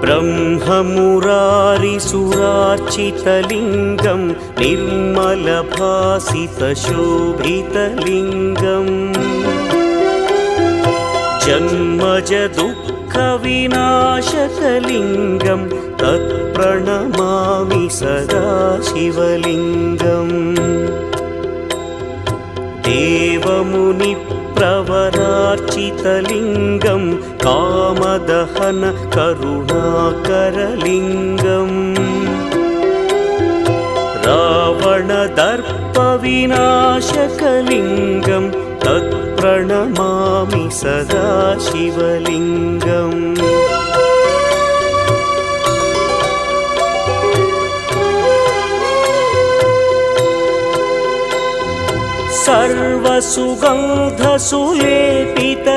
ब्रह्ममुरारिसुरार्चितलिङ्गं निर्मलभासितशोभितलिङ्गम् जन्मजदुःखविनाशकलिङ्गं तत्प्रणमामि सदा शिवलिङ्गम् देवमुनिप्रवरार्चितलिङ्गं कामदहन करुणाकरलिङ्गम् रावणदर्पविनाशकलिङ्गं तत्प्रणमामि सदा शिवलिङ्गम् सर्वसुगन्धसुलेपित